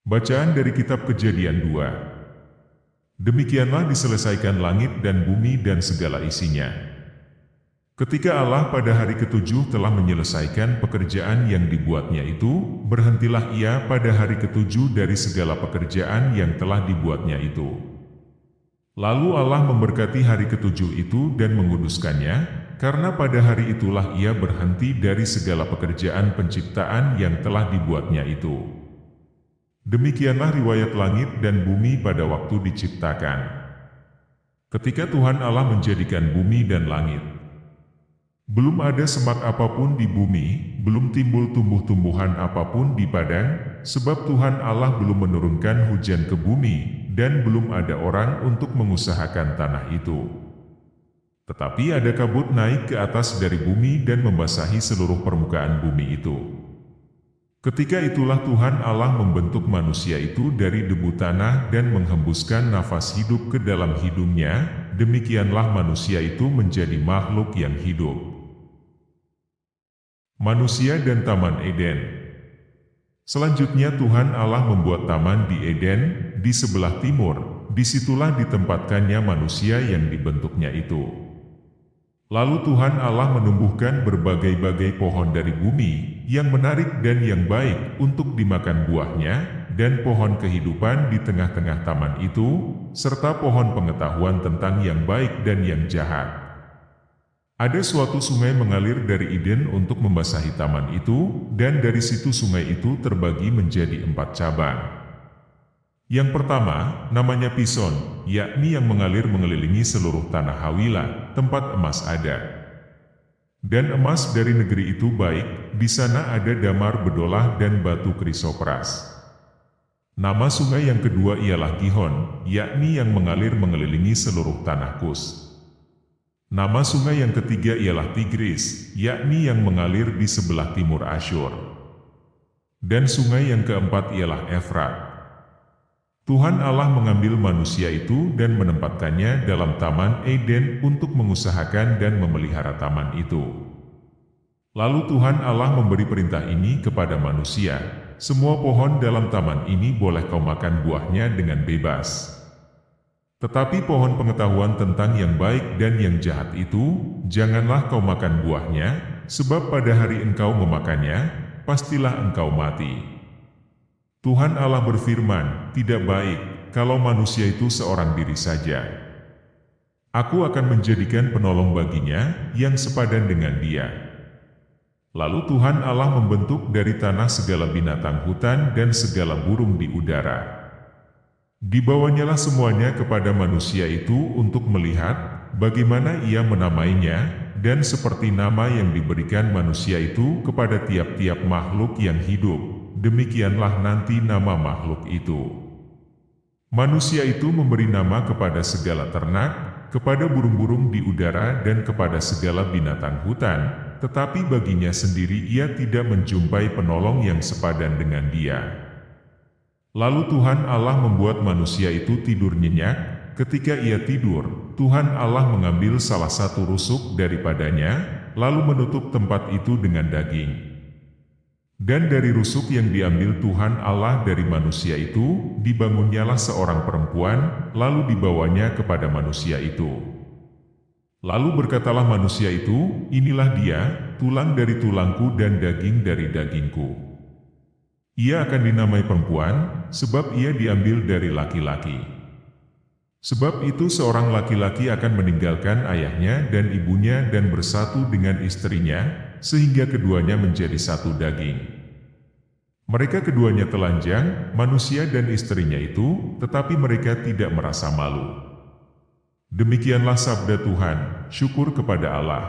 Bacaan dari Kitab Kejadian 2. Demikianlah diselesaikan langit dan bumi dan segala isinya. Ketika Allah pada hari ketujuh telah menyelesaikan pekerjaan yang dibuatnya itu, berhentilah ia pada hari ketujuh dari segala pekerjaan yang telah dibuatnya itu. Lalu Allah memberkati hari ketujuh itu dan menguduskannya, karena pada hari itulah ia berhenti dari segala pekerjaan penciptaan yang telah dibuatnya itu. Demikianlah riwayat langit dan bumi pada waktu diciptakan. Ketika Tuhan Allah menjadikan bumi dan langit, belum ada semak apapun di bumi, belum timbul tumbuh-tumbuhan apapun di padang, sebab Tuhan Allah belum menurunkan hujan ke bumi, dan belum ada orang untuk mengusahakan tanah itu. Tetapi ada kabut naik ke atas dari bumi dan membasahi seluruh permukaan bumi itu. Ketika itulah Tuhan Allah membentuk manusia itu dari debu tanah dan menghembuskan nafas hidup ke dalam hidungnya, demikianlah manusia itu menjadi makhluk yang hidup. Manusia dan Taman Eden. Selanjutnya Tuhan Allah membuat taman di Eden, di sebelah timur, disitulah ditempatkannya manusia yang dibentuknya itu. Lalu Tuhan Allah menumbuhkan berbagai-bagai pohon dari bumi, yang menarik dan yang baik untuk dimakan buahnya, dan pohon kehidupan di tengah-tengah taman itu, serta pohon pengetahuan tentang yang baik dan yang jahat. Ada suatu sungai mengalir dari Eden untuk membasahi taman itu, dan dari situ sungai itu terbagi menjadi 4 cabang. Yang pertama, namanya Pison, yakni yang mengalir mengelilingi seluruh tanah Hawila, tempat emas ada. Dan emas dari negeri itu baik, di sana ada damar bedolah dan batu krisopras. Nama sungai yang kedua ialah Gihon, yakni yang mengalir mengelilingi seluruh tanah Kus. Nama sungai yang ketiga ialah Tigris, yakni yang mengalir di sebelah timur Asyur. Dan sungai yang keempat ialah Efrat. Tuhan Allah mengambil manusia itu dan menempatkannya dalam Taman Eden untuk mengusahakan dan memelihara taman itu. Lalu Tuhan Allah memberi perintah ini kepada manusia, semua pohon dalam taman ini boleh kau makan buahnya dengan bebas. Tetapi pohon pengetahuan tentang yang baik dan yang jahat itu, janganlah kau makan buahnya, sebab pada hari engkau memakannya, pastilah engkau mati. Tuhan Allah berfirman, tidak baik, kalau manusia itu seorang diri saja. Aku akan menjadikan penolong baginya, yang sepadan dengan dia. Lalu Tuhan Allah membentuk dari tanah segala binatang hutan dan segala burung di udara. Dibawanyalah semuanya kepada manusia itu untuk melihat, bagaimana ia menamainya, dan seperti nama yang diberikan manusia itu kepada tiap-tiap makhluk yang hidup. Demikianlah nanti nama makhluk itu. Manusia itu memberi nama kepada segala ternak, kepada burung-burung di udara dan kepada segala binatang hutan, tetapi baginya sendiri ia tidak menjumpai penolong yang sepadan dengan dia. Lalu Tuhan Allah membuat manusia itu tidur nyenyak. Ketika ia tidur, Tuhan Allah mengambil salah satu rusuk daripadanya, lalu menutup tempat itu dengan daging. Dan dari rusuk yang diambil Tuhan Allah dari manusia itu, dibangunnyalah seorang perempuan, lalu dibawanya kepada manusia itu. Lalu berkatalah manusia itu, inilah dia, tulang dari tulangku dan daging dari dagingku. Ia akan dinamai perempuan, sebab ia diambil dari laki-laki. Sebab itu seorang laki-laki akan meninggalkan ayahnya dan ibunya dan bersatu dengan istrinya, sehingga keduanya menjadi satu daging. Mereka keduanya telanjang, manusia dan istrinya itu, tetapi mereka tidak merasa malu. Demikianlah sabda Tuhan, syukur kepada Allah.